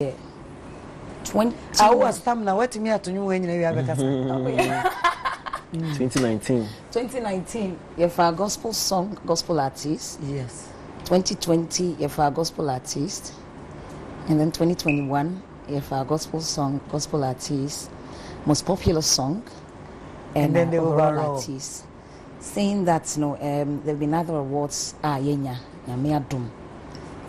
20. I was time now. What me to you when you have 2019. 2019. You're for a gospel song, gospel artist. Yes. 2020. You're for a gospel artist, and then 2021. You're for a gospel song, gospel artist, most popular song, and then the overall artist. Saying that there've been other awards. Yenya Dum.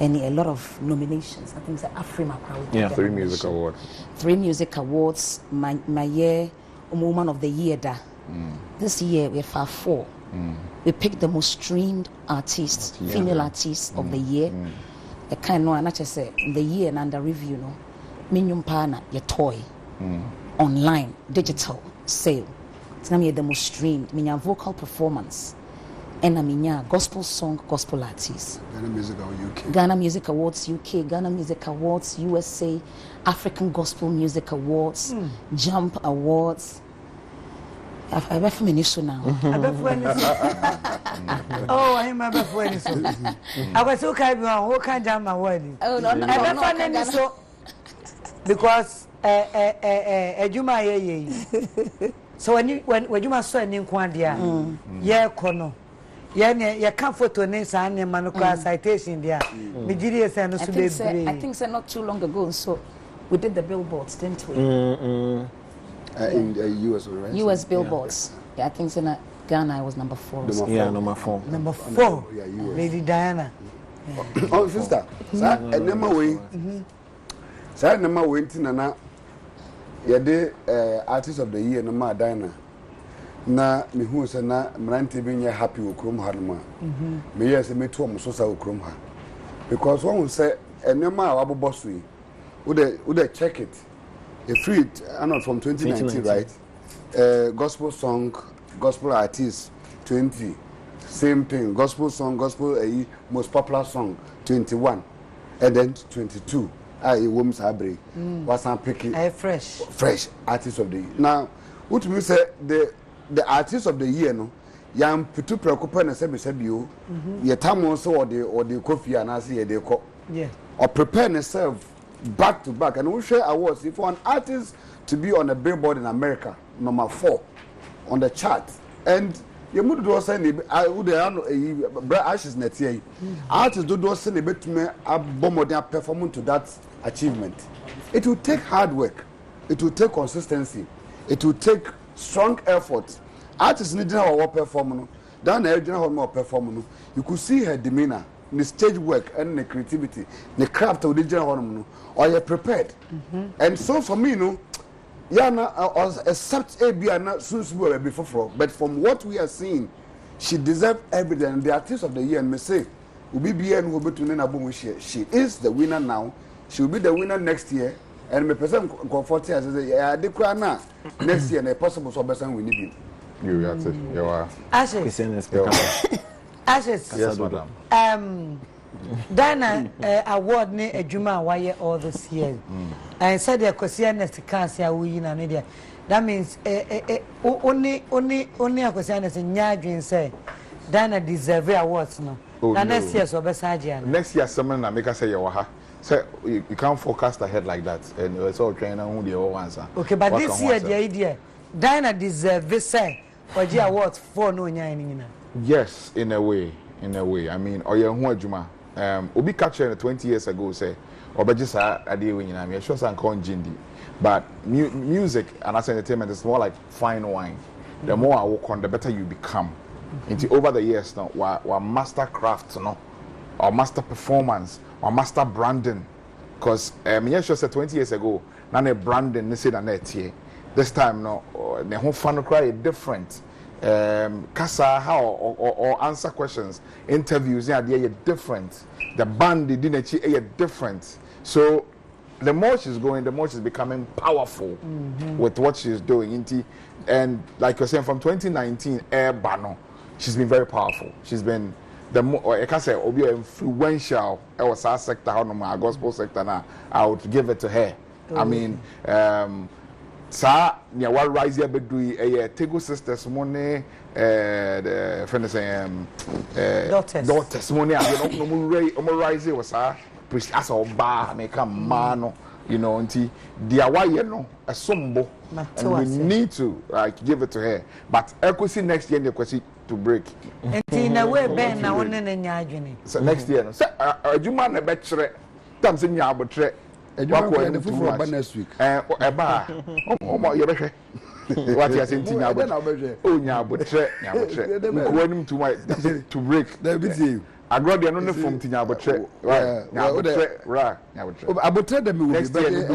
And a lot of nominations. I think it's the Afrima. Yeah, 3 music awards. 3 music awards. My year, Woman of the Year. This year we have 4. We picked the most streamed artist, female artist of the year. I kind of not just say the year and under review. No, Minyum Pana, your toy, online, digital sale. It's not the most streamed. Minya vocal performance. And I mean, gospel song, gospel artists. Ghana Music Awards UK. Ghana Music Awards UK, Ghana Music Awards USA, African Gospel Music Awards, Jump Awards. I bet for me so now. Oh, I remember when it's so. I was okay, who can't jam my word. Oh, no, I so because Juma. So when you must say in Quandia, yeah, Kono. Yeah, can't photo names and Manuka citation there. I think so not too long ago, so we did the billboards, didn't we? In the US, right? US billboards. Yeah, I think so. Ghana, I was number 4. Number 4. Number 4. Yeah, Lady Diana. Oh, sister. And number way. Sir, number way to Nana. Yeah, the artist of the year, Nama Diana. Na me hu se na mrante bi nya happy okrom ha no ma me yes me to mo so sa okrom ha because one say enema a wabobo so yi we dey check it a free and from 2019 right gospel song gospel artist 20 same thing gospel song gospel most popular song 21 and then 22 women's abre was am picking fresh artist of the year. Now what me say the artist of the year no yam pitu preocupa na se bio ye tamo so or the coffee and as ye de ko or prepare yourself back to back and we share awards if for an artist to be on a billboard in America number 4 on the chart and you would do say I would ashes net here artists do say ne betume abomodern performance to that achievement. It will take hard work, it will take consistency, it will take strong effort. Artists need to perform. Down there, perform. You could see her demeanor, the stage work, and the creativity, the craft of the general. Or you're prepared. And so for me, except A.B. not soon before. But from what we are seeing, she deserves everything. And the artist of the year, and me say, she is the winner now. She will be the winner next year. And me person comfort as I dey na next year na possible so person we need him. You got it. You are. Ashes. Yes, madam. Dana award ne adwuma why all this year. And said the question next cancer we na media. That means only question is nyadwin say Dana deserve awards no. Na next year so be sagia. Next year someone na make us say you ha. So you can't forecast ahead like that, and it's all trying who the whole answer. Okay, but this year the idea, Diana deserve this say or the awards for no nyina. Yes, in a way. I mean, or you who adwuma. Obi catcher 20 years ago say, obejisa ade we nyina me sure san kon jindi. But music and as entertainment is more like fine wine. The more I work on, the better you become. Into over the years now, wa master craft no, or master performance. Or master branding, because me sure said 20 years ago, now branding they say that this time no, the whole fun cry different. Kasa how or answer questions, interviews yeah they are different. The band they didn't different. So the more she's going, the more she's becoming powerful with what she's doing. And like you're saying, from 2019, Bano, she's been very powerful. She's been the more I can say obi influential was our sector how no gospel sector now I would give it to her. I mean sa nya wa rise here be do Tego sisters money the friend saying daughters money I don't know rise was priest as oba make a man you know, until the away no a sombo, and we need to like give it to her. But I could see next year the question to break. And in a way, Ben, I want to so next year, so you man a better time in your arbitrate. Next week. What you are saying, to break. I got the another from Tina Abutre. Abutre them next year.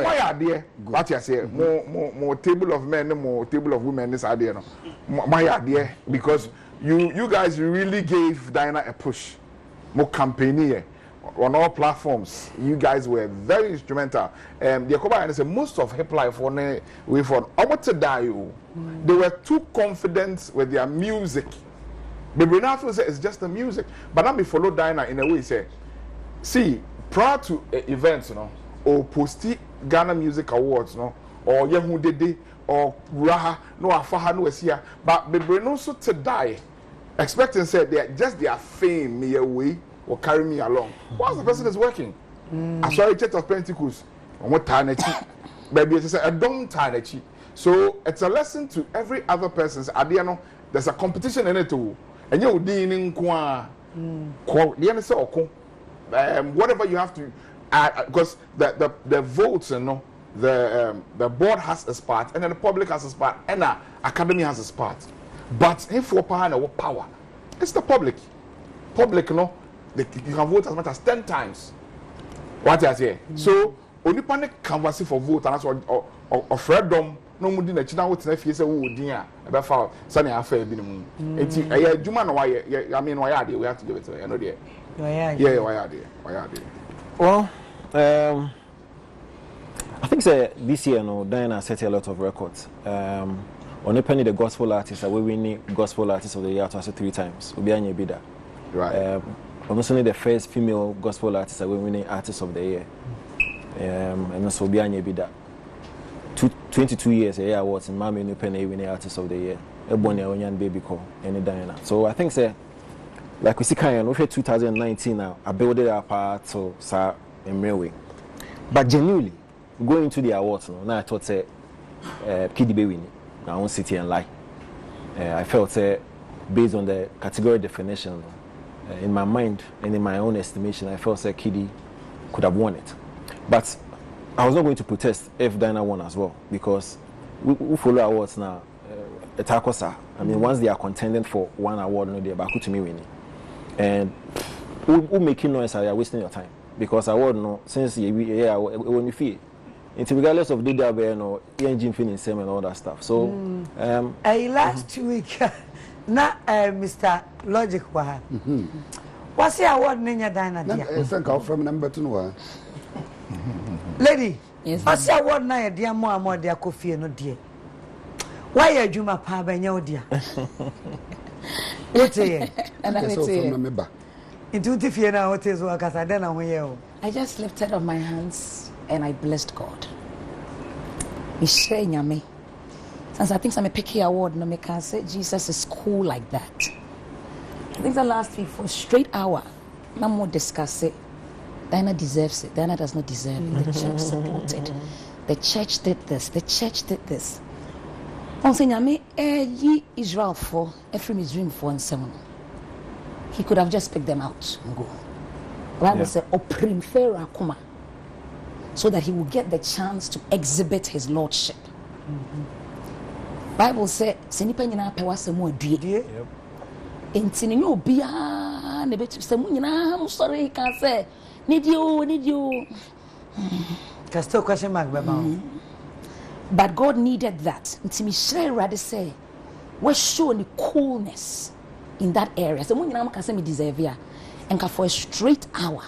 My idea, what you say, more table of men, more table of women. This idea, my idea, because you guys really gave Diana a push, more campaign here. On all platforms, you guys were very instrumental. The Yakoba said most of hip life we for to die. They were too confident with their music. The Renato said it's just the music, but now we follow Diana in a way. Say, see, prior to events, you know, or posti Ghana Music Awards, no, or Yehu Dede, or Raha, no Afaha, no Esia, but the Renato to die, expecting said they just their fame me away. Or carry me along. Once the person is working, I saw a church of Pentecost. What time baby? It's a dumb time. So it's a lesson to every other person. There's a competition in it too, and you're dealing whatever you have to, because the votes, you know, the board has its part, and then the public has its part, and the academy has its part. But if for power, it's the public, you know. You can vote as much as 10 times. What I say. So only panic canvassing for vote and that's what or freedom. No more than a china vote. If you say who dear about foul, sunny affair be the moon. It's a Juma. Why? I mean, why are they? We have to give it to you. No, dear. Yeah, why are they? Well, I think this year, no, Diana set a lot of records. On penny the gospel artist, we winning gospel artist of the year 3 times. Obianye Bida. Right. I'm the first female gospel artist winning artist of the year. And also Obianye Bida. 22 years a year awards in Mami New Penny winning artist of the year. Ebony Onyan baby call any Diana. So I think like we see kind of 2019 now, I built it up to Sir in Railway. But genuinely, going into the awards now I thought Kiddy be winning. I won't sit here and lie. I felt based on the category definition. In my mind and in my own estimation, I felt that Kiddy could have won it. But I was not going to protest if Diana won as well, because we follow awards now. I mean, once they are contending for one award, no, they're back to me winning. And who making noise are wasting your time? Because award, no, since when you feel, regardless of the day, no, engine feeling same and all that stuff. So, last week. Na Mr. Logic wa. What's the award ninya Diana dia? I think I'll from number 2. Lady, yes. What's the award na dia more dia coffee no dia? Why you juma pa benya odia? What say? And I say. Into the fear na what is work as I don't know. I just lifted up my hands and I blessed God. Me. Since I think I'm a picky award, no, I say Jesus is cool like that. I think the last week for a straight hour, no more discuss it. Diana deserves it. Diana does not deserve it. The church supported. The church did this. The church did this. I'm saying, ye Israel for Ephraim is dream for and 7. He could have just picked them out and go. The Bible said, "Oprim Pharaoh Kuma," so that he will get the chance to exhibit his lordship. Bible said, "Senipa nyina pe wasemu adue." Enti ne obia na betu semu nyina am sorry can say, "Need you." Can still question mark But God needed that. Enti me share rather say, "We show the coolness in that area." Semu nyina am can say me deserve ya. And for a straight hour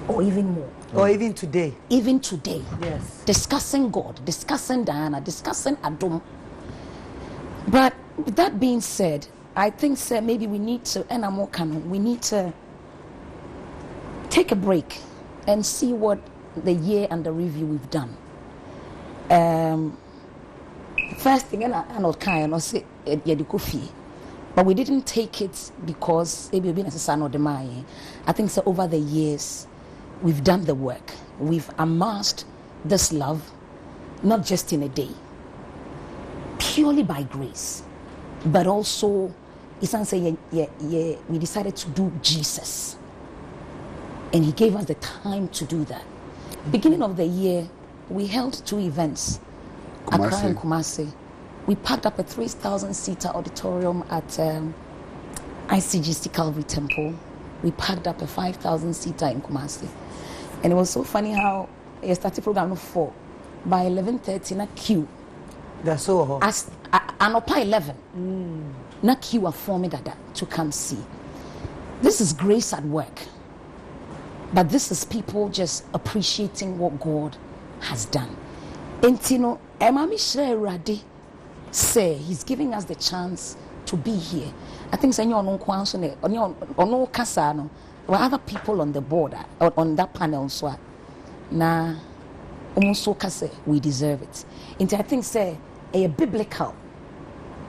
or even more. Or even today. Even today. Yes. Discussing God, discussing Diana, discussing Adom. But with that being said, I think maybe we need to, we need to take a break and see what the year and the review we've done. First thing, but we didn't take it because maybe we've been as a son or the I think over the years, we've done the work. we've amassed this love, not just in a day, purely by grace, but also, we decided to do Jesus. And he gave us the time to do that. Beginning of the year, we held 2 events, Accra and Kumasi. We packed up a 3,000-seater auditorium at ICGC Calvary Temple. We packed up a 5,000-seater in Kumasi. And it was so funny how I started program 4. By 11:30, na queue. That's so hot. As an upper 11, na queue are forming that to come see. This is grace at work. But this is people just appreciating what God has done. And you know, Emami Sheradi say he's giving us the chance to be here. I think there were other people on the board, on that panel, so now almost so we deserve it. And I think say a biblical,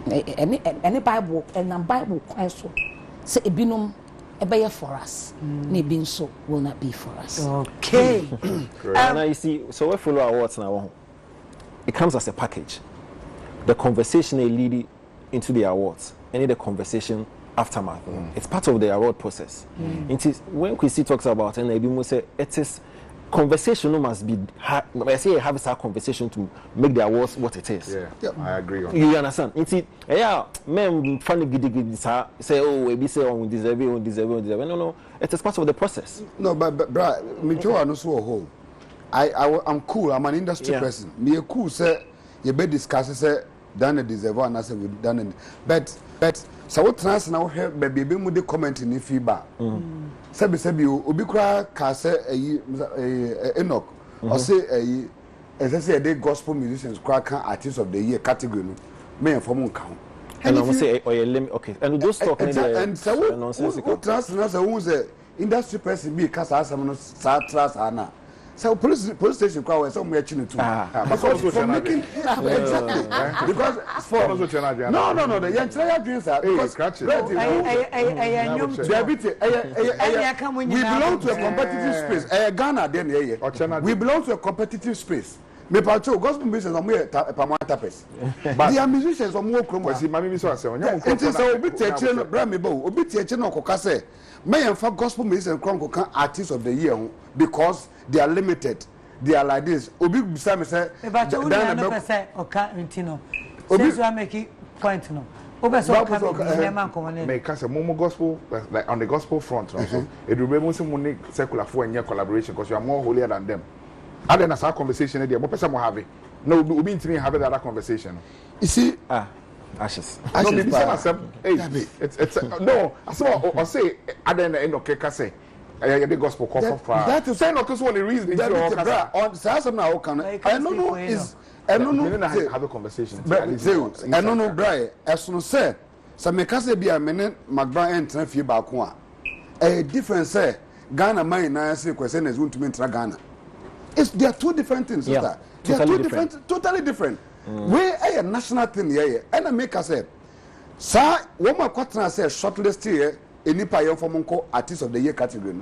any Bible and Bible so say a binum. For us, maybe so will not be for us. Okay. Now you see, so we follow our words now. It comes as a package. The conversation is leading into the awards, and the conversation aftermath. It's part of the award process. It is when Chrissy talks about, and I say it is conversation must be. I say have a conversation to make the awards what it is. Yeah, I agree on that. You understand? It's yeah, men funny giddy say oh we say we deserve it, we deserve it, we deserve it. No, it is part of the process. No, but me too. I know so whole. I'm cool. I'm an industry person. Me cool say you be discuss say done a deserve and I say we done it. But so what trans now help baby be with the comment in the feedback. Sebi obi kura ka say Enoch or say as I say the gospel musicians kura kan artist of the year category no me inform count. And I say okay. And those talk and so what trans now say who say industry person be kasa asam no sa trans ana. So police station crowd some we actually too. Because for making exactly because for no the young dreams are because we belong to a competitive space. Ghana then we belong to a competitive space. Me pacho gospel musicians am here permanent person. But the musicians are more chroma. See mami so ase onya it is obi teacher no bra me bo obi teacher no koka say me yemfa gospel musicians kronko kan artist of the year because they are limited. They are like this. Obi bisa me say dan no say oka ntino. Obi so make point no. Obi so oka me man ko ne. Me ka say momo gospel like on the gospel front also. It will be mo say mo need secular for any collaboration because you are more holier than them. And then as our conversation there, what person will have it? No, we be intimate have that conversation. You see, ashes. No, maybe some hey, it's no. I say at the end of Keka say, the gospel call for that is saying because one the reason is on some now can I don't know is I don't know have a conversation. I don't know, Brian. As no say, some make us be a minute McBrown enter few back one. A difference say Ghana mine na say question is going to enter Ghana. They are two different things, sister. They are two different, totally different. We a national thing here, and I make us say, sir, one more question say shortlist here, any payer for Monko artist of the year category.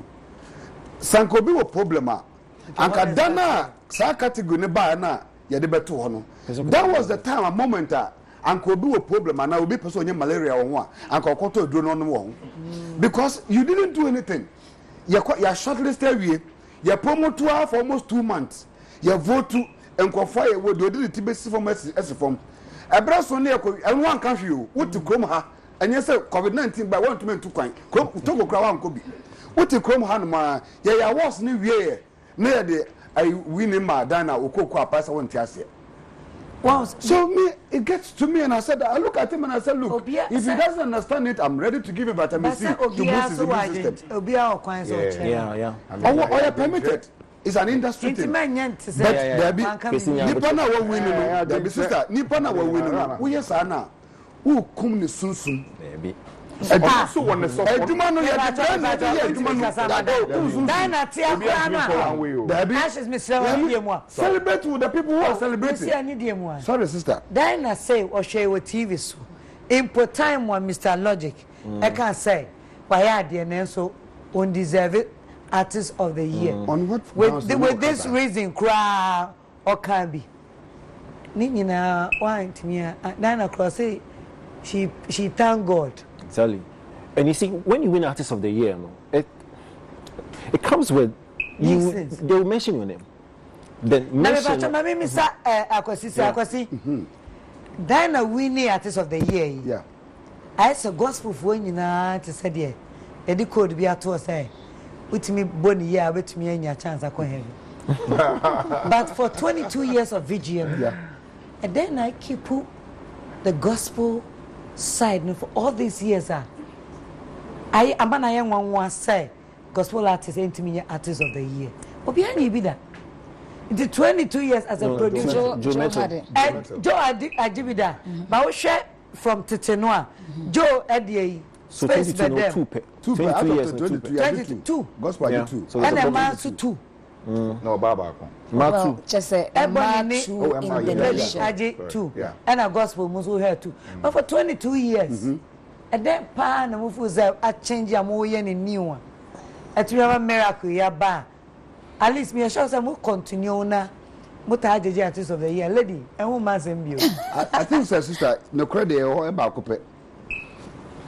Sankobi was problem. And Kadana, sa category ne ba na ya de beto hono. That was the time, a moment, and could do a problem, and I will be person malaria on one, and Kokoto do no one. Because you didn't do anything. You're shortlisted. You promote for almost 2 months. You vote to and confire what you did to be from as from a brass on there and one country you what to chrome her and you say COVID-19 by 1 to men to coin. Togo Crown could be. What to chrome Hanma? Yeah, I was new year near the I win in my diner or cocoa pass I want to Wow. So me, it gets to me and I said, I look at him and I said, look, if he doesn't understand it, I'm ready to give him vitamin C to boost his immune system. Yeah. Or permitted. It's an industry thing. But there be Nipana will win. There be sister. Nipana will win. Who yes, Anna? Who come ni sunsun? Maybe. Also want to support. Edumano ya celebrate with the people who are celebrating. Sorry, sister. Diana say or share with TV so. In time when Mr. Logic, I can say, why are the so undeserved artist of the year. On what? With this reason, cry or can be. Nina want me. Nana Cross say she thank God. Exactly. And you see, when you win artist of the year, it comes with you. They will mention your name. Then mention. Now, Mr. Akwasi. Dana winning artist of the year. Yeah. I saw gospel for you now to say there. Eddie could be at all say. With me, Bonnie, yeah, with me and your chance I can heaven. But for 22 years of VGM, yeah. And then I keep the gospel side for all these years. I am an young one say gospel artist ain't me artist of the year. But behind you be that. The 22 years as a producer. Joe had it. Joe I did that. But we share from Titanoa. Joe Eddie. So Space for them. 22 years. 22. Gospel yeah. 2. So and a man 2. No, Baba. Well, just say Emma 2 in the nation. Aji 2. And a gospel musu here 2. But for 22 years, and then pan and move a change your more in new one. At we have a miracle, ya ba. At least me a show some continue na. Mutaji artist of the year, lady, and woman's in I think, sister, no credit or about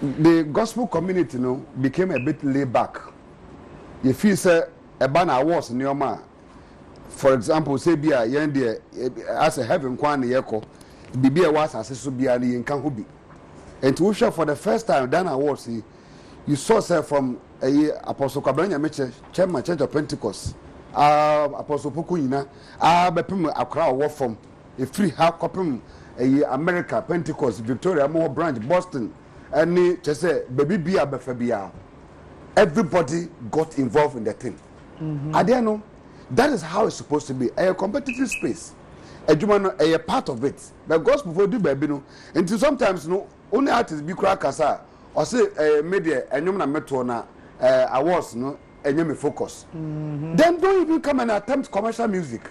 the gospel community, became a bit laid back. If you say a banner awards in your man, for example, say be a young dear as a heaven kwan yeko, be a was as a subiani in Kanhubi. And to show for the first time, Dan awards, you saw say from a Apostle Cabrania Mitchell, Chairman Church of Pentecost, Apostle Pukuina, Bepim Accra war from a free half copy America, Pentecost, Victoria, More Branch, Boston. And just say, baby, be a befabia. Everybody got involved in the thing. I don't know. That is how it's supposed to be. A competitive space. A part of it. But gospel before do baby no. Until sometimes only artists be crack asa or say media and you na awards and you focus. Then don't even come and attempt commercial music.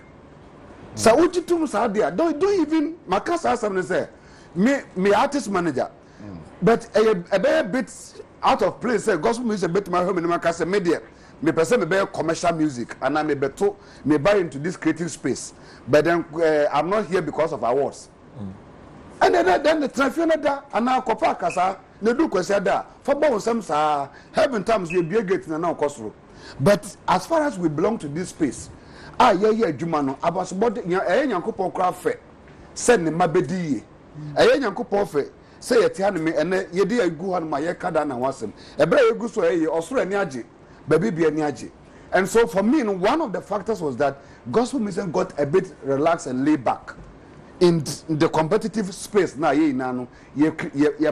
So what you do there? Don't even Makasa something say me artist manager. But a bit out of place. Gospel music a bit my home in Makasa media. Me person me buy commercial music and I me beto me buy into this creative space. But then I'm not here because of awards. And then the traffic da and now kopa kasa ne do kwesi da for bon some sa heaven times we be gate na now kosro. But as far as we belong to this space, adwuma no abasbod Nyankopon kra fe send ne mabedi ye. Nyankopon fe say yeti han me ene yedi agu han ma ye kada na wasem. Ebra egu so osoro ani age. Baby be ani age. And so for me, one of the factors was that gospel music got a bit relaxed and laid back in the competitive space. Now, ye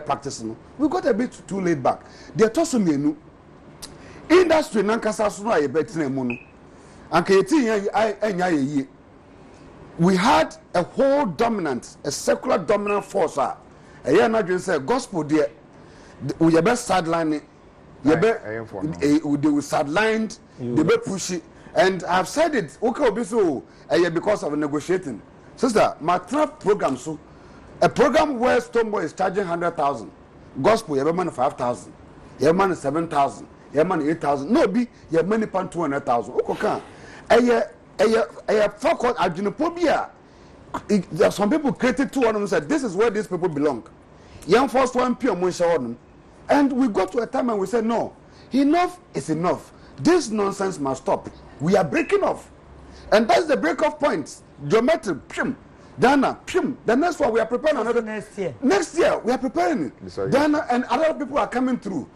practicing. We got a bit too laid back. They told me, industry nankasa suna ye betina munu. Anke we had a whole dominant, a secular dominant force. A year now, you say gospel there. We have best sideline. They were sidelined, they were pushy, and I've said it. Okay, because of negotiating. Sister, my trap program, so a program where Stoneboy is charging 100,000, gospel, you have money 5,000, you have money 7,000, you have money 8,000. No, be you have money 200,000. Okay, some people created 200 and said, this is where these people belong. Young first one pure motion. And we got to a time and we said, no, enough is enough. This nonsense must stop. We are breaking off. And that's the break-off point. Geometry, Dana, the next one we are preparing another. Next year we are preparing it. Dana and other people are coming through.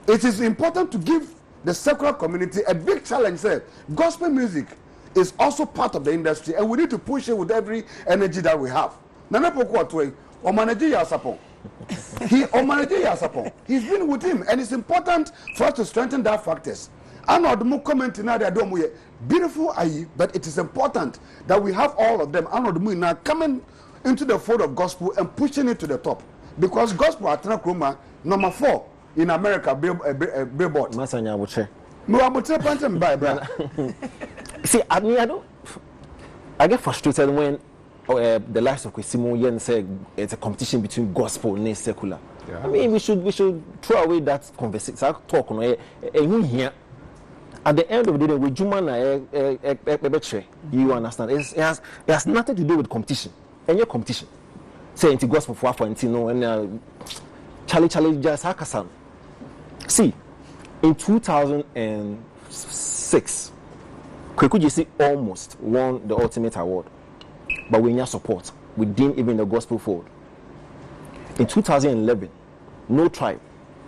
It is important to give the secular community a big challenge. Say, gospel music is also part of the industry and we need to push it with every energy that we have. Nana Poko or manager Yasapon. He's been with him, and it's important for us to strengthen that factors. I know the more comment now they are beautiful, but it is important that we have all of them. I know the more now coming into the fold of gospel and pushing it to the top, because gospel at Nakroma number 4 in America billboard. Masanya Buche. See, I get frustrated when. The likes of Kwesimo Yen said it's a competition between gospel and secular. Yeah. I mean, we should throw away that conversation. Talk on here. at the end of the day, with Juman, you understand, it has nothing to do with competition. Any competition. Say, into gospel for Afantino and Charlie just Hakasan. See, in 2006, Kwekuji almost won the Ultimate Award, but we need support. We didn't even the gospel fold. In 2011, No Tribe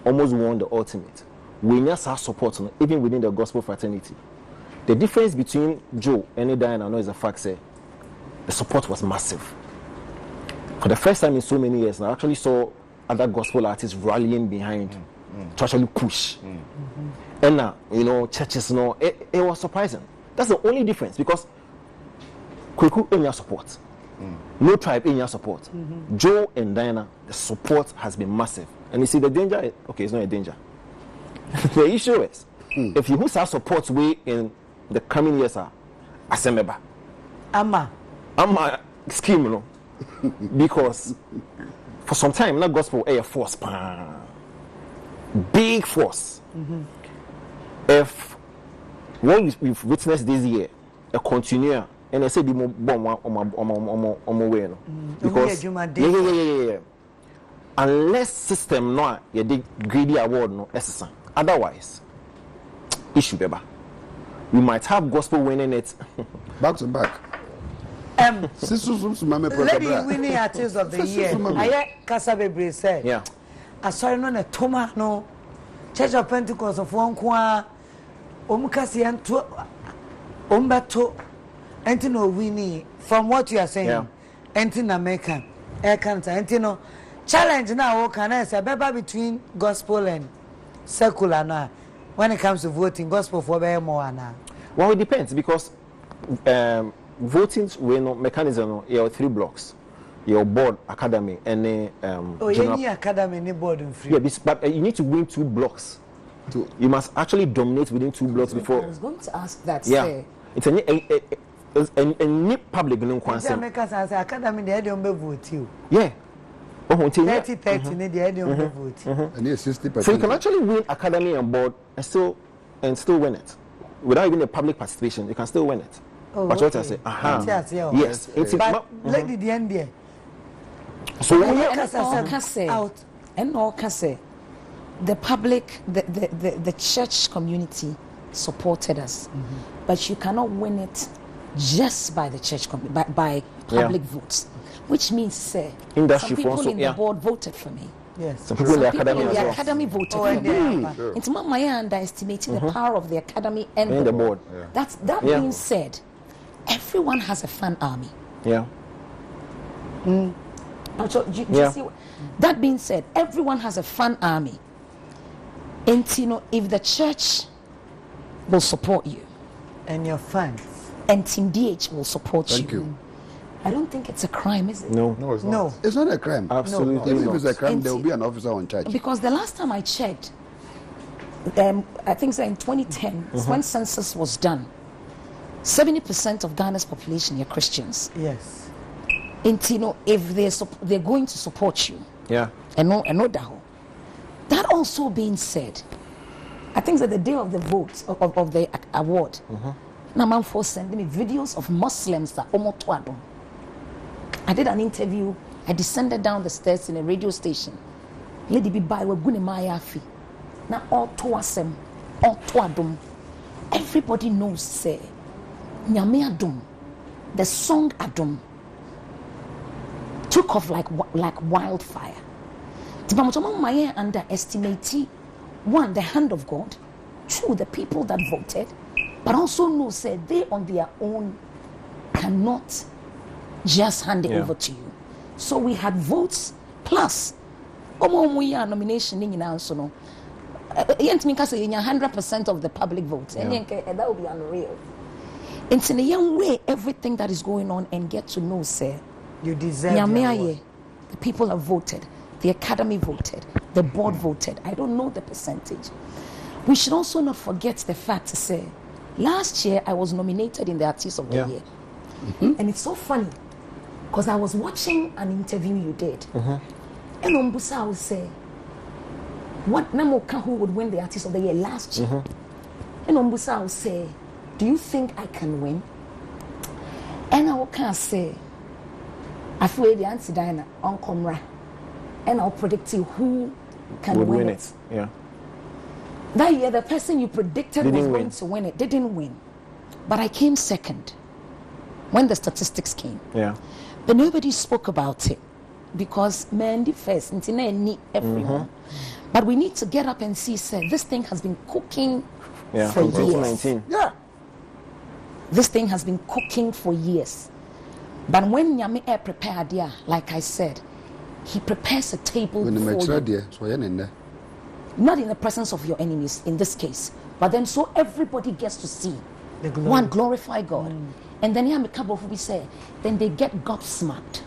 almost won the Ultimate. We need support even within the gospel fraternity. The difference between Joe and Diana is the fact that the support was massive. For the first time in so many years, I actually saw other gospel artists rallying behind to actually push. And now, churches, it was surprising. That's the only difference, because Kweku in your support, No Tribe in your support. Joe and Diana, the support has been massive. And you see the danger, okay, it's not a danger. The issue is, if you have support way in the coming years, Asemeba. Ama Scheme, because for some time, not gospel air force, big force. If what we've witnessed this year, a continue, and I say the more bomb way, because unless system no, you did greedy award no SSN. Otherwise, issue beba. We might have gospel winning it back to back. Lady winning artist of the year. I Kasabebre said. Yeah. I saw no na Toma no Church of Pentecost of one kwa omukasi anto ombato entino winning from what you are saying. Yeah. Entin American entino challenge now can I say beba between gospel and secular now when it comes to voting gospel for be more now. Well, it depends, because voting mechanism, you have 3 blocks. Your board, academy, and any academy, any board in free. Yeah, but you need to win 2 blocks. You must actually dominate within 2 blocks before. I was going to ask that. Yeah, it's a public Americans as academy, they don't vote you. Yeah. 30, they don't vote. And 60%. So you can actually win academy and board and still win it without even the public participation. You can still win it. Oh, but what I say, yes, it's but lady the end there. So and all can say the public, the church community supported us, but you cannot win it just by the church by public votes, which means say industry some people also, in the board voted for me. Yes. Some people in the academy as well. Academy voted for me. It's not my underestimating the power of the academy and the board. Yeah. That being said, everyone has a fan army. Yeah. So you see, that being said, everyone has a fan army. And if the church will support you, and your fans, and Team DH will support Thank you. I don't think it's a crime, is it? No, it's not. no, It's not a crime. Absolutely Even not. if it's a crime, there will be an officer on charge. Because the last time I checked, I think so in 2010, when census was done, 70% of Ghana's population are Christians. yes. And if they're going to support you, Yeah. and no doubt. That also being said, I think that the day of the vote of the award, Naman Force sending me videos of Muslims that almost twadum. I did an interview. I descended down the stairs in a radio station. Lady be by we guni mayafi. Na all toasem, all twadum. Everybody knows say Nyame Adum, the song Adum, took off like wildfire. Tipamotomo maye underestimate one, the hand of God, two, the people that voted, but also know say they on their own cannot just hand it over to you. So we had votes plus nomination in so no. 100% of the public votes, and that would be unreal. It's in a young way everything that is going on and get to know say you deserve the people have voted, the academy voted, the board voted. I don't know the percentage. We should also not forget the fact to say last year I was nominated in the Artist of the Year. And it's so funny because I was watching an interview you did, and Ombusa would say, what Namoka who would win the Artist of the Year last year? And Ombusa will say, do you think I can win? And I can say, I feel the answer Diana on camera. And I'll predict you who can win it. Yeah. That year, the person you predicted was going to win it didn't win. But I came second when the statistics came. Yeah. But nobody spoke about it because men did first, and need everyone. But we need to get up and see, say, this thing has been cooking for years. Yeah. This thing has been cooking for years. But when Nyame Air prepared, like I said, he prepares a table for you. Not in the presence of your enemies, in this case, but then so everybody gets to see. One, glorify God. And then here, we say, then they get gobsmacked.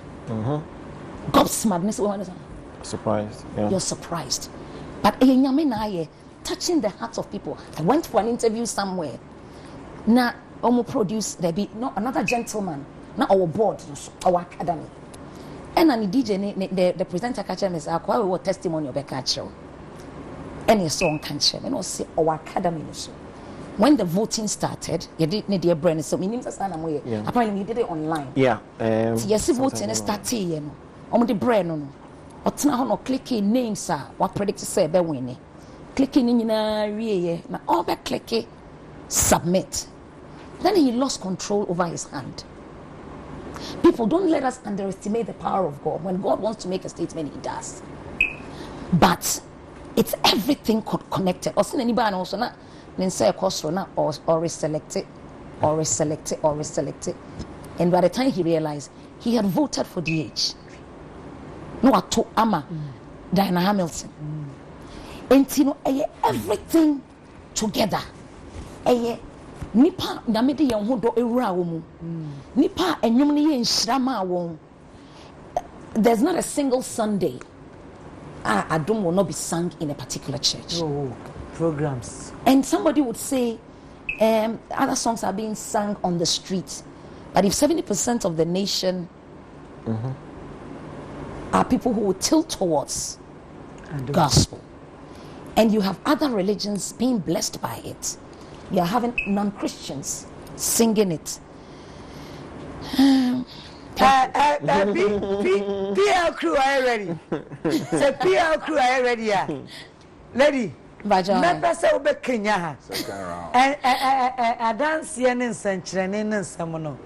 Gobsmacked. Surprised. Yeah. You're surprised. But touching the hearts of people. I went for an interview somewhere. Now, produce there be another gentleman. Now our board, our academy. And an DJ, the presenter catcher is our testimony of a catcher. And a song catcher. And also our academy. When the voting started, you did need your brain. So meaning apparently you did it online. Yeah. Yes, voting started. On the brain no. Or clicking names what predict say be winning. Clicking in na all be click submit. Then he lost control over his hand. People, don't let us underestimate the power of God. When God wants to make a statement, he does. But it's everything connected. Or seen anybody also not then say a course or reselect it, or reselect it, or reselect it. And by the time he realized he had voted for DH. No, I told Amma, Diana Hamilton. And you know, everything together. Nipa namede ye ho do ewura wo mu nipa enwum ne ye nhyirama wo. There's not a single Sunday Adom will not be sung in a particular church. Programs. And somebody would say other songs are being sung on the streets, but if 70% of the nation are people who would tilt towards gospel, and you have other religions being blessed by it, you are having non-Christians singing it. PL crew, are you ready? Say PL crew, are you ready? Lady, remember say we Kenya. And dance here in Central in Samono.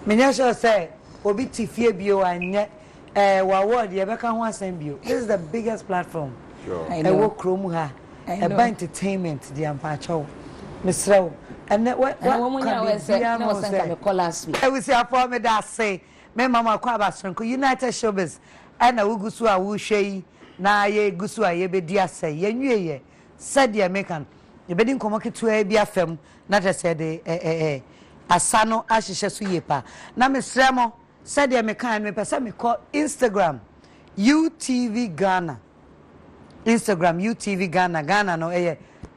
Minyasho say obi tifie bio anye waward ye beka ho asembio. This is the biggest platform. Sure. I work kromu ha. About entertainment the ampacho. Misro. And what can call last week? I will say for me that say me mama kwa basonko United ShowBiz ana wugusu a wo hwei na ye gusu a ye bedi asai ye nwie ye said ye mekan ye bedi nkomo ketu e bia fam na te said asano ahihye so ye pa na mesremo said ye mekan me pesa me call Instagram UTV Ghana. Instagram UTV Ghana. Ghana no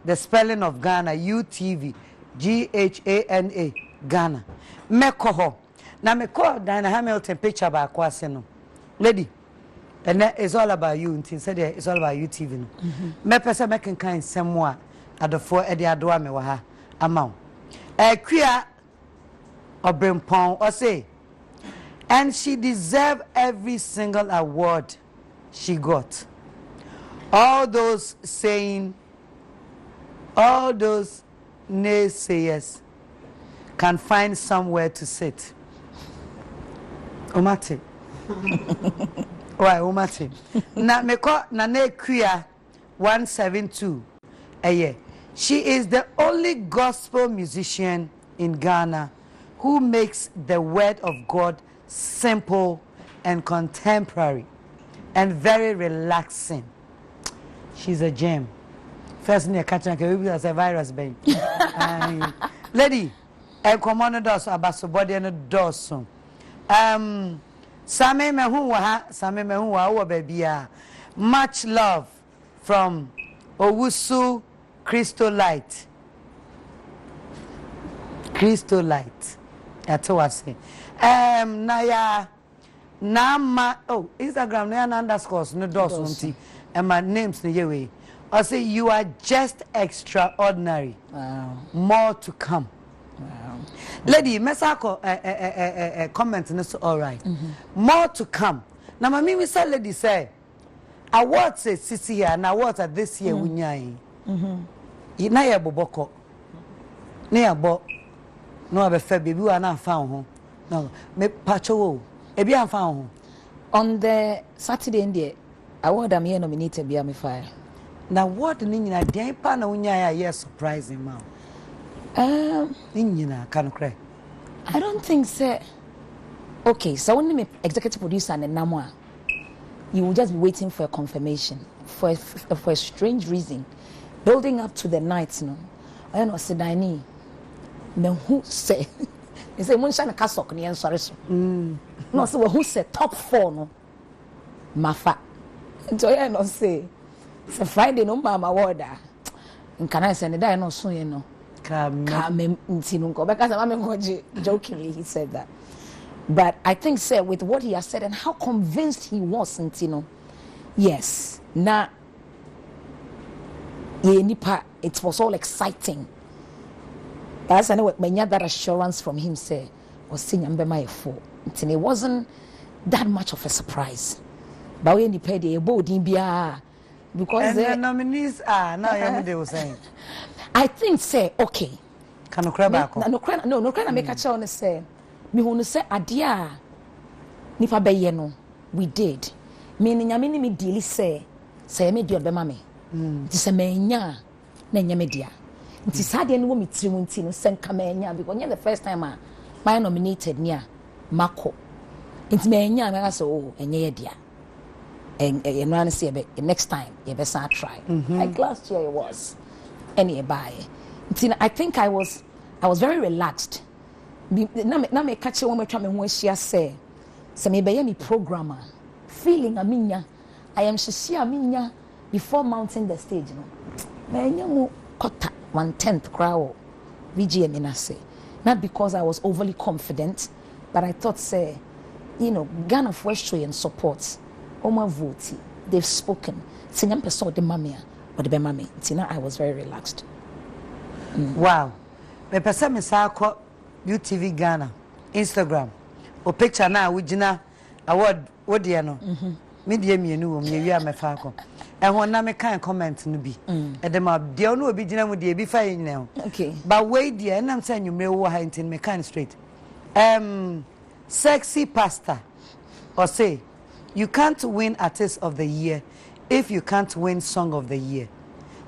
the spelling of Ghana UTV GHANA Ghana. Mekoho. Na me call Diana Hamilton picture ba akwase no. Lady, and it's all about you. Until said it's all about you TV no. Me pesa me kan kan semwa adofo e de adoa me wa ha amaw. Kwia Obrempon or say, and she deserved every single award she got. All those saying, all those naysayers can find somewhere to sit. Omati. Why, Omati? Na meko na ne kuya 172. She is the only gospel musician in Ghana who makes the word of God simple and contemporary and very relaxing. She's a gem. First near catching as a virus babe. Lady, I command us about body and dorsum. Same mehuwa baby. Much love from Owusu Crystolite. Crystolite. That's what I say. Naya Nama Instagram no underscores no dorsum. And my name's the way. I say you are just extraordinary. Wow. More to come. Wow. Lady, mesako comment this all right. More to come. Now my mimi say lady say awards say sisi here and awards at this year wunyai. Ina ya boboko. Na ya bo no abefa baby wa na fa ho. No me pacho wo. E bi amfa ho. On the Saturday in the award I'm here nominated be me fire. Na what ni nyina den pa na wunyai ya surprising ma. Ni nyina kan kre. I don't think so. Okay, so when me executive producer and Namwa, you will just be waiting for a confirmation for a strange reason, building up to the night. No, I don't know. Say Dani, me who say? They say Munsha na kasok ni answer so. No, so who say top 4 no? Mafa. So I no say. It's Friday no mama order. In can I send the day no so you know. Come ntino because I'm jokingly he said that. But I think, sir, with what he has said and how convinced he was, Ntino, yes, now, it was all exciting. That's anyway, when you had that assurance from him, sir, was saying, I'm my fool. It wasn't that much of a surprise. But when you paid the board in BR, because the nominees are now, they were saying, I think, sir, okay. Can you cry back? No, make a chance, sir. Me who say adia nipa beye no we did me ni nyame ni me deal say me di obema me nti say me nya na nya me dia nti sade no wo me tiri mu nti no senka me nya because nya the first time my nominated nia mako nti me nya me say oh enye ye dia en no an say be next time ye be sa try like last year it was any buy nti I think I was very relaxed. Na me catch one metwa me ho ahia say me be me programmer feeling aminya I am shishia aminya before mounting the stage no me nya mu quarter 1/10 crowd VGM na say not because I was overly confident but I thought say you know Ghana for showing support oma vote they've spoken sinyam person the mamia or the be mami tina I was very relaxed. Wow me pesa me sa ko UTV Ghana, Instagram, or picture now, Wujina award, what dear no, medium you know, me, you are my falcon. And one name can't comment no be. At the map, dear no be dinner with the be fine now. Okay. But wait, dear, and I'm saying you may walk in me kind straight. Sexy pasta, or say, you can't win Artist of the Year if you can't win Song of the Year.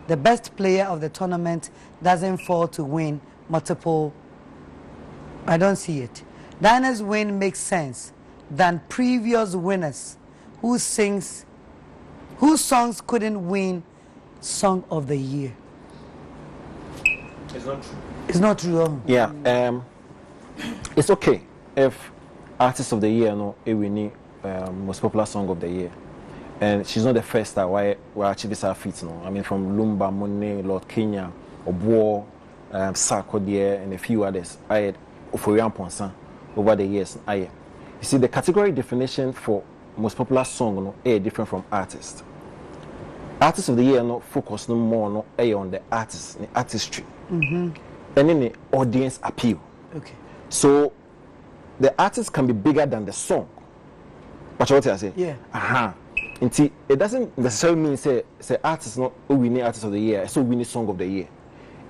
The best player of the tournament doesn't fall to win multiple. I don't see it. Diana's win makes sense than previous winners whose songs couldn't win Song of the Year. It's not true. It's not true. Yeah. It's okay if Artist of the Year we need most popular Song of the Year, and she's not the first that why actually this feat no. I mean from Lumba, Monet, Lord Kenya, Obuo, Sarkodie, and a few others. For over the years, you see the category definition for most popular song different from artist. Artist of the Year focus more on the artist, the artistry, and then the audience appeal. Okay. So the artist can be bigger than the song. But what I say? Yeah. It doesn't necessarily mean say artist not winning Artist of the Year, so winning Song of the Year.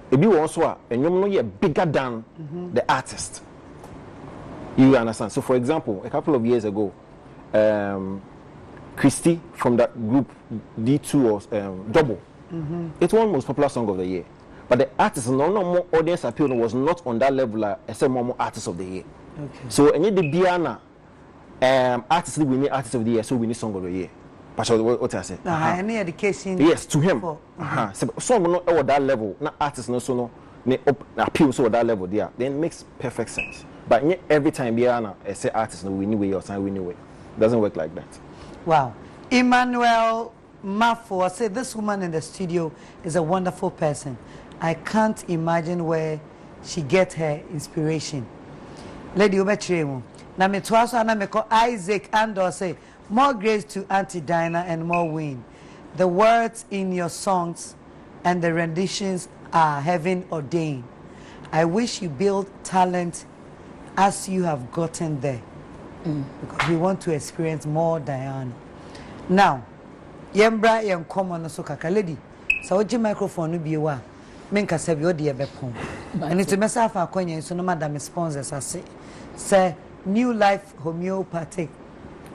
If you also and you're bigger than the artist. You understand? So, for example, a couple of years ago, Christy from that group D2 or Double, it won most popular Song of the Year. But the artist, no more audience appeal was not on that level except more Artist of the Year. Okay. So, any the Biana artist we need Artist of the Year, so we need Song of the Year. But what I say? Any education? Yes, to him. So song not at that level, not artist no so no appeal so at that level there. Then it makes perfect sense. But every time Biana say artist no we way or sign we way. Doesn't work like that. Wow. Emmanuel Mafo said this woman in the studio is a wonderful person. I can't imagine where she gets her inspiration. Lady Obetremo. Na me twaso na me ko Isaac Andor say more grace to Auntie Dinah and more win. the words in your songs and the renditions are heaven ordained. I wish you build talent as you have gotten there. Because we want to experience more Diana. Now, Yembra Yam common so kaka lady. So what microphone will be wa. Minka said your dear bepon. And it's a mess of our coin, so no madam sponsors I say New Life Homeopathic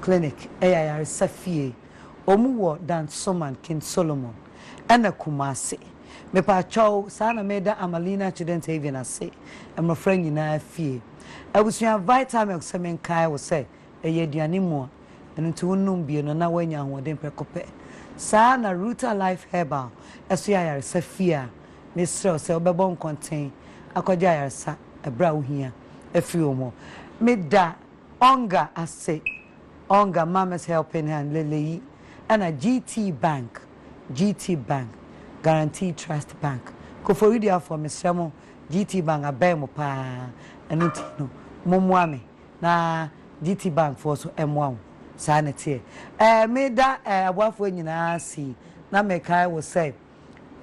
Clinic, AIR Safie, Omuwo Dan Soman King Solomon, and a Kumasi. Me pa chow sana meda Amalina children even I say, and my friend in a fee. I was your vitamin of semen kai was say, a yedianimo, and into unum be no na when you were precope. Sana Ruta Life Herbal, as we are Safia, Miss Selbebon contain, a cojaya sa, a brow here, a few more. Mid da, onga, I say, onga, mama's helping hand, Lily, and a GT Bank, Guaranteed Trust Bank. Go for video for Miss Shamo, GT Bank, a bemo pa, and no, Momwami, na GT Bank for so M1. Sanity. Made that wife when you see. Now, make I will say,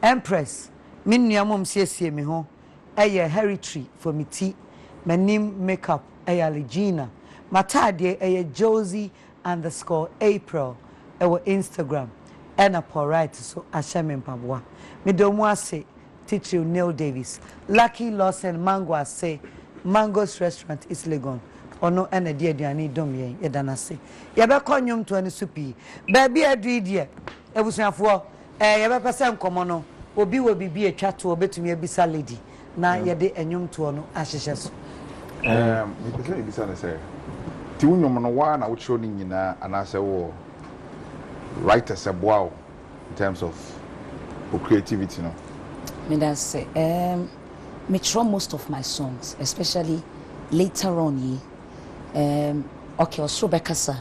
Empress, Minya mum see me home. Hereditary for me tea. My name makeup, Legina. Matadi, Josie _April. Our Instagram. And a poor right so Ashamin Pabwa. Me don't say, teacher Neil Davis. Lucky Lawson Mango say, Mango's restaurant is Legon. Ono ene die aduane dom yen yedana se ye be konyum to ane supi ba bi adu die ebusuafo ye be pese nkomo no obi wo bibi atwa to obetumi abisa lady na ye de enyum to no ahyehye so me pese ebisa na se ti unyom no wa na wo chiro ni nyina anase wo writers aboa in terms of creativity no me that say me try most of my songs especially later on ye okay also bekasa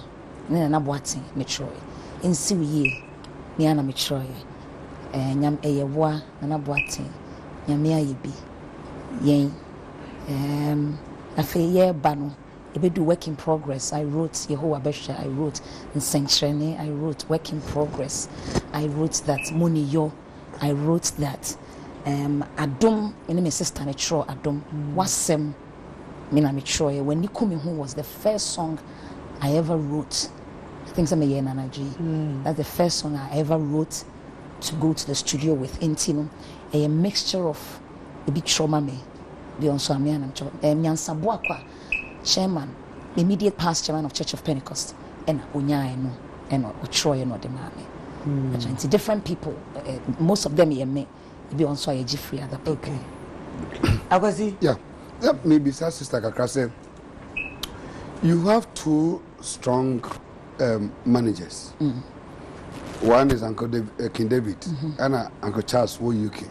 na boatin me try nsi wiye me ana me try nyam eyewa na boatin nyam ayebi yen afi ye ba no ebe do work in progress. I wrote Yehovah Besha, I wrote Nsenkrene, I wrote work in progress, I wrote that Moniyo, I wrote that Adom, my sister Metro Adom, Wasem Mina Metro. When Nikumi Who was the first song I ever wrote. I think some Nanaji. That's the first song I ever wrote to go to the studio with Intino. A mixture of a big trauma me. Beyond Swamian and Nyansabuakwa, chairman, immediate past chairman of Church of Pentecost, and Unyano and Troy and Odemame. It's different people. Most of them me. Be also a Jeffrey other people. Okay. Abazi? Yeah. Maybe Sister Kakase. You have two strong managers. One is Uncle King David and Uncle Charles Wo UK.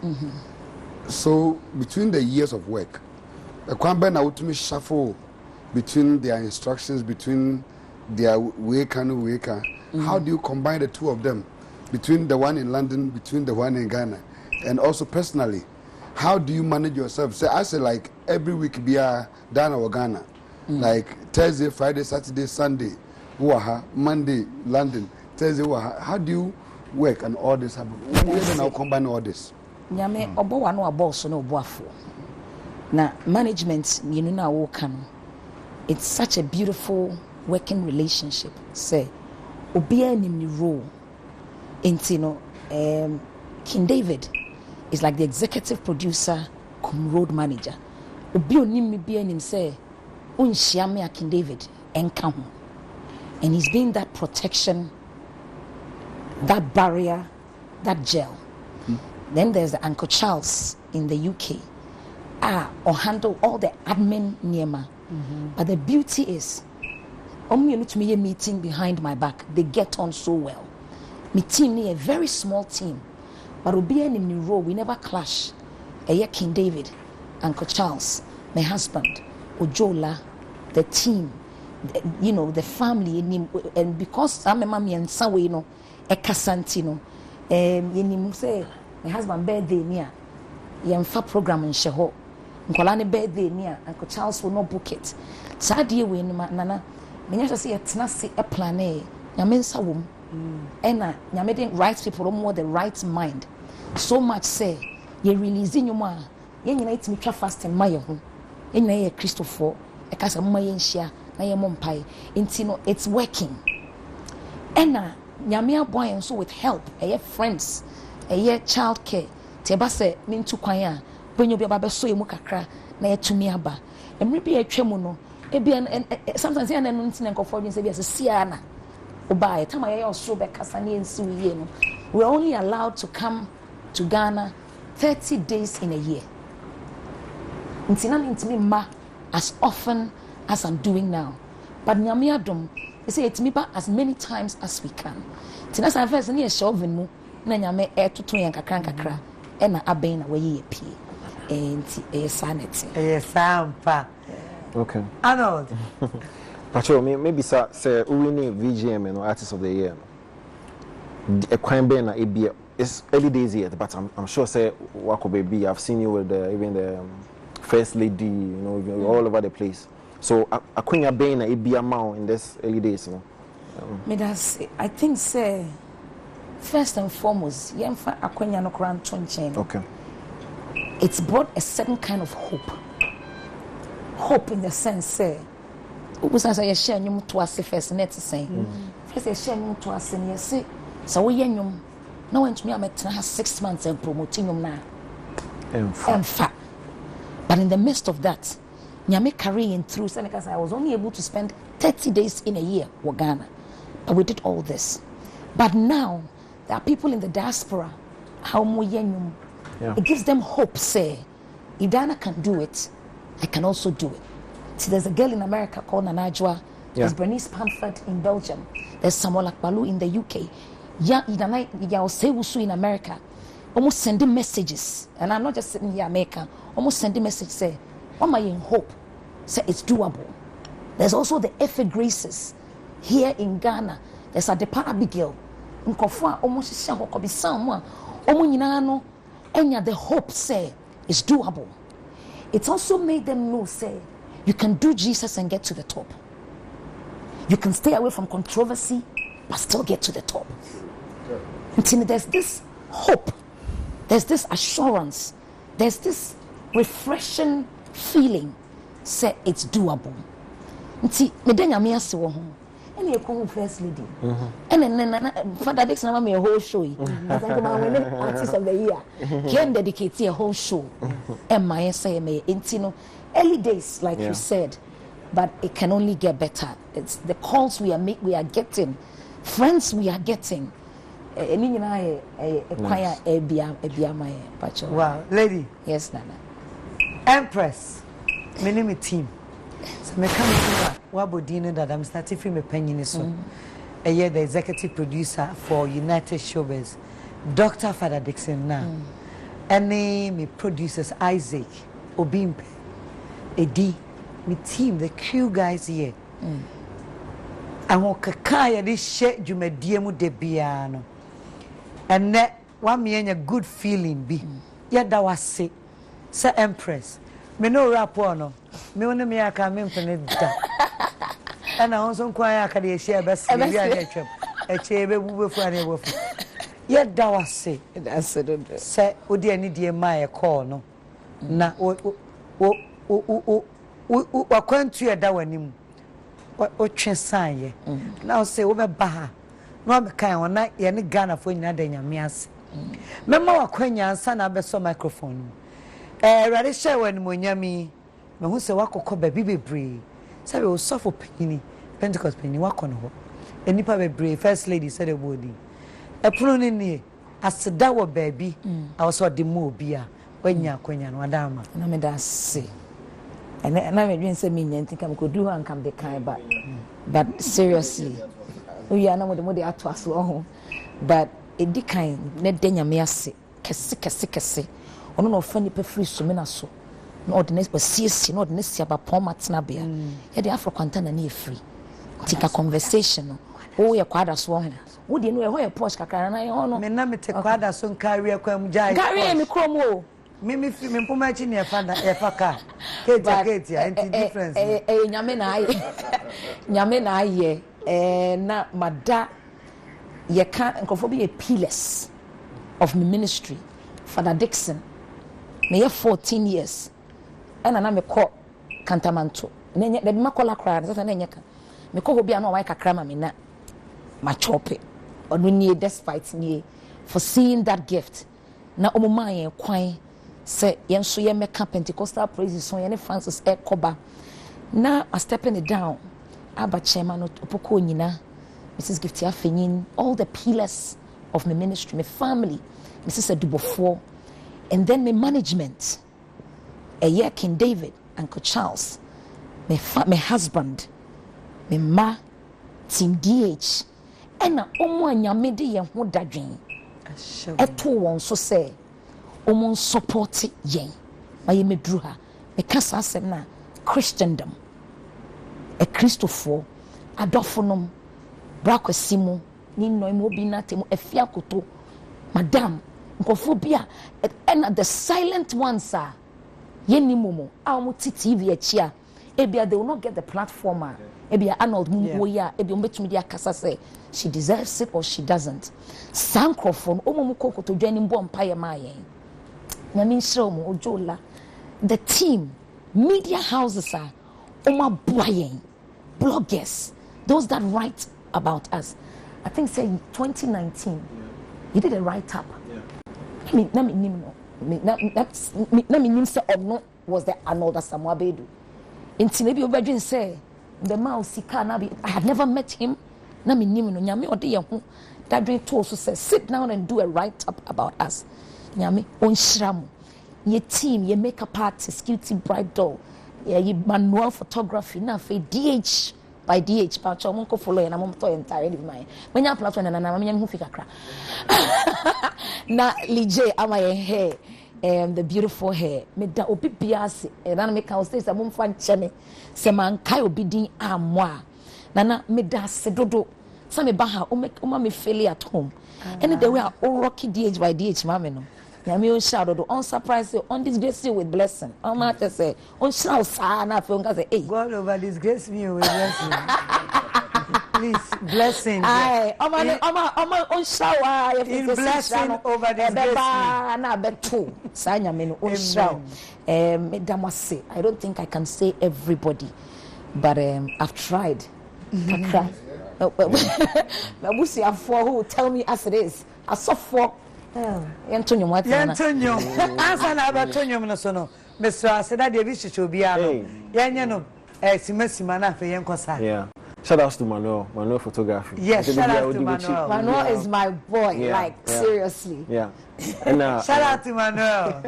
So between the years of work, the Kwamba ultimately shuffle between their instructions, between their wake and wake. How do you combine the two of them? Between the one in London, between the one in Ghana, and also personally, how do you manage yourself? So I say like every week be a Ghana or Ghana, like Thursday, Friday, Saturday, Sunday, Waha, Monday, London, Thursday, Waha. How do you work and all this happen? Where do you combine all this? Nyame obo wa no abo so no obo afo. Na management you know na wo kan. It's such a beautiful working relationship. Say obi anim ni role. Intino King David is like the executive producer, cum road manager. Obi onim mi bi anim say unhia me King David enka ho. And he's being that protection, that barrier, that gel. Then there's the Uncle Charles in the UK. Or handle all the admin Niema. But the beauty is, you need to be a meeting behind my back. They get on so well. My team is a very small team. But Obi in the role, we never clash. King David, Uncle Charles, my husband, Ojola, the team, the family, and because I'm a mommy and Sawe, a Casantino, say, my husband birthday near Yemfa program in Sheho. Nkolane birthday near Uncle Charles will not book it. Sadie we nana. Menya say a tenase a plan a. Nyamensa wom And nyame den right people more the right mind so much say you releasing your ma ye nyina itimi twa fast and my ho ye nyina ye Christopher e ka say mma ye nhia na ye mompai nti no it's working and nyame aboy so with help e friends e child care te ba say me ntu kwan a benyo bi ba so ye mu kakra na ye tumi aba emre bi atwam no e bi sometimes ya na no nti na nkofo bi say bi sia na obaye time ya so be kasa na ensi wiye no we're only allowed to come to Ghana 30 days in a year ntina ntimi ma as often as I'm doing now but nyame adom they say it me ba as many times as we can ntina sa first na shovin mu na nyame etoto yan kakra e na aben na waye pie enti sanity sampa okay Arnold Pacho, maybe say we need VGM and Artist of the Year. A crime ben it's early days yet, but I'm sure say Wako baby. I've seen you with even the first lady, you're all over the place. So a queen ben a be amount in this early days, I think say first and foremost, yemfa akwenya no kran tonchen. Okay. It's brought a certain kind of hope. Hope in the sense say Ubusa say share nyum to ase first net say. First share nyum to ase ne say so we nyum na want me ametena 6 months and promoting nyum na. Emfa. But in the midst of that, nyame carrying through because I was only able to spend 30 days in a year with Ghana. But we did all this. But now there are people in the diaspora how mo yenyum. It gives them hope say if Ghana can do it, I can also do it. See, there's a girl in America called Nanajwa. There's Bernice Pamford in Belgium. There's Samuel Akbalu in the UK. In America. Almost sending messages. And I'm not just sitting here America. Almost sending messages say, what am I in hope? Say it's doable. There's also the Efe Graces here in Ghana. There's a Depa Abigail. Almost someone. The hope say it's doable. It's also made them know say you can do Jesus and get to the top. You can stay away from controversy, but still get to the top. Until there's this hope, there's this assurance, there's this refreshing feeling. Say it's doable. Until medenya me ase wo ho. And you come first lady. And then Father Dix na me a whole show. I think my winning artist of the year. Can dedicate a whole show. And my say me intino early days like you said, but it can only get better. It's the calls we are getting, friends we are getting. Wow, lady. Yes, Nana. Empress. My name is team. So me come to Wabodino that I'm starting from a penny so. A year the executive producer for United ShowBiz, Dr. Father Dixon now. And me producers Isaac, Obimpe, Eddie, me team, the crew guys here. I want kakaya this shit you me diemu de biano. And that one me a good feeling be. Yet that was sick. Sir Empress. Me no rap no. Me want me aka me mpeneda. And I also kwaya aka dey share best we are atwam. E chebe bubefu ane wofu. Yet that was sick. That's it. Say odi ani die ma e call no. Na wakwantu e da wanim. O twensan ye. Now say wo be ba ha. No be kan wona ye ne Ghana fo nyina da nyame ase. Mema wakwanya ansa na be so microphone. Ready share when monyami. Me hu se wakokọ ba bibebre. Say we so for penini. Pentecost penini wakọ no ho. Enipa bebre first lady said the body. Epuno ni ni aseda wo baby. I was the mo bia. Wanya kwanya no adama. Na me da se. And I mean say me nyanti kam ko do and kam the kind but seriously. We are not with the atwas ho. But it di kind ne denya me ase. Kese. Ono no fa nipa free so me na so no ordinary CC no ordinary aba format na bia e dey afro kwanta na na free tika conversation no wo ye kwada so ho wo dey no e ho ye posh kakara na ye ho no me na me te kwada so nkari akwam jai nkari me krom o me mpoma chi ne fa da e fa ka keti anti difference nyame na aye na mada you can't be a pillars of my ministry. Father Dixon, me 14 years, and I call Cantamanto. Then the Macola cry, me call be an white crama me na my chop it or no despite me for seeing that gift. Na omuma kwai say yenso ye make Pentecostal praises so ye Francis Koba. Now I stepping it down. Abba chairman opoko nyina. Mrs. Giftia Fenin, all the pillars of my ministry, my family, Mrs. Adubofo, and then my management. A year King David, Uncle Charles, my husband, my ma, Team DH, and na omo anyamede ye ho dadwen. Eto won so say, omo support yen. Ma ye medru ha. Me kasa asem na Christendom. A Christopher, adofonom. Brakwesimu ni no mo bi na temu efia koto madam nkofobia and the silent ones are yeni momo amu TV achia ebia they will not get the platform ebia Arnold mumwo ya ebia mbetumi dia kasa say she deserves it or she doesn't sankrofon omo kokoto dwani mbo mpaye mayen nyame nshiro mo ojola the team media houses are omabuayen bloggers those that write about us. I think say 2019 he did a write up. Na me say no was the Arnold Asamoah Bedu. Inti na bi obadwin say the mouse sika na bi I had never met him. Na me nim no nyame ode ye ho that dream to so say sit down and do a write up about us. Nyame onhyira mo. Ye team, ye makeup artist, cutie bridal, ye manual photography na fe DH by DH pa cho mo ko follow na mo to entirely mine when ya platform na me hu fika kra na lije ama ye hair the beautiful hair me da obi biase na me ka say mo mfa nche se man kai obi din amwa na me da se dodo sa me ba ha o me feel at home and the way I rocky DH by DH mama no na me on shadow on surprise on disgrace you with blessing on ma te say on shout sa na fe on ka say hey God over disgrace me with blessing please blessing ai on shout in blessing over disgrace na beto sa nya me no on shout me damase I don't think I can say everybody but I've tried kakra Babusi afo who tell me as it is I saw for Antonio what Antonio asa na Antonio no so no Mr. Aseda de bi chicho bia no yenya no simasima na fe yenkosa yeah shout out to Manuel photography yes shout out to Manuel is my boy seriously and shout out to Manuel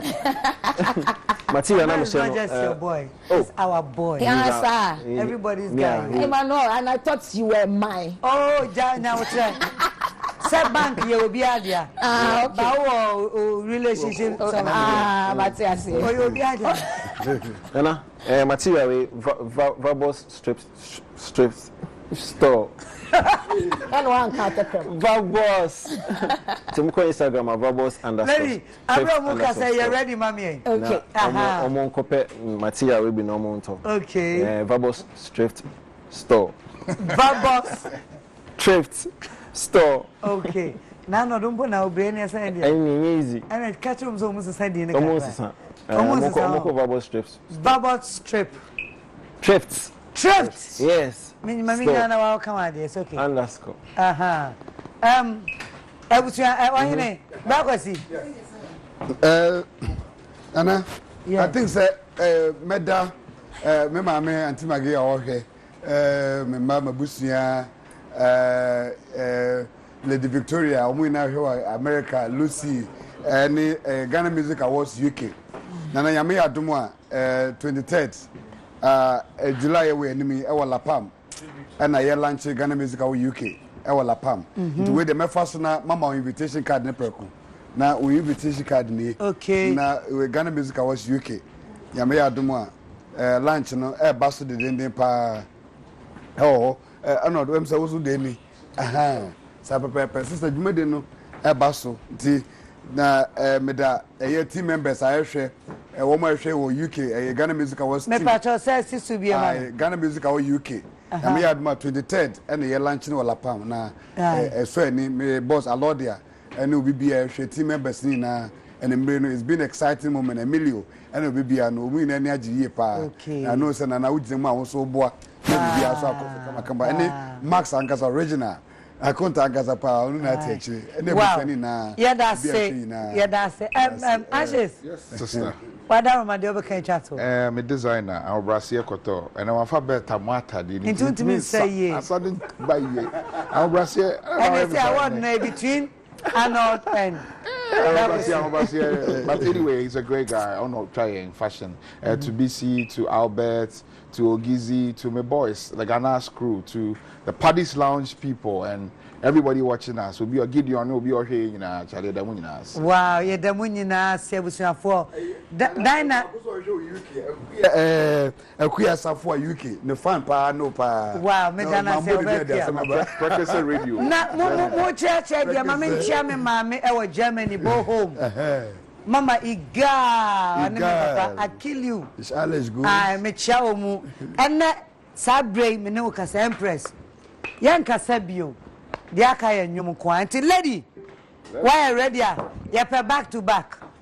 Material na Michelle just your boy it's our boy yes sir everybody's guy Manuel and I thought you were mine oh now Set bank ye obi adia ba relationship Matias obi adia na material we verbose strips store and one count verbose timko Instagram verbose underscore lady abramuka say you ready mami okay omo nkope material we be no mo nto okay verbose strips store verbose strips store okay na no dumbo na obreni asa dia any easy and catch them so much side ni almost verbose strips verbose strips yes mami na wa come out it's okay underscore ebusia wahine bakwasi Anna I think say meda me mama antimage ohwe me mama busia Lady Victoria omuna hwe America Lucy any Ghana Music Awards UK nana yame adomo a 23rd July we enemy e wala pam na ye launch Ghana Music Awards UK e wala pam the way the me first na mama invitation card ne preku na we invitation card ni okay na Ghana Music Awards UK yame adomo a launch no e baso de den pa ano say wo so de ni sa pepe sister jumade no e baso ti na meda team members ahwe wo ma hwe wo UK Ghana Music Awards me patro say sisu bia ma Ghana Music Awards UK na me yad ma 23rd and ye lunch no la pam na so any me boss Alodia and obi bia hwe team members ni na and it's been exciting moment Emilio and obi bia no we na agi ye pa I know say na ujim ma wo so boa na bia so akọ kama any Max Angas original I can't Angas pa onu na techi and everything na yeah that's it Ashes sister Wada ma de obeka chato me designer our brasier koto and our fa better matter the into me say ye asade buy ye our brasier and say award na between Arnold and but anyway he's a great guy on trying fashion to BC to Albert to Ogizi to my boys the Ghana crew to the Paddy's Lounge people and everybody watching us will be a Gideon will be all here in Charlie Damuninas. Wow, yeah, Damuninas, for Dina Queer for UK, the fun pa no pa. Wow, Medana Professor Radio. Not more church, dear Mammy Chairman, Mammy, our Germany, go home. Mama Iga, I kill you. It's alles good. I met Chaumu and that Sabre Minokas Empress. Yanka Sabio. The Akaya Nyum Quantity lady. Why ready? Yep, back to back.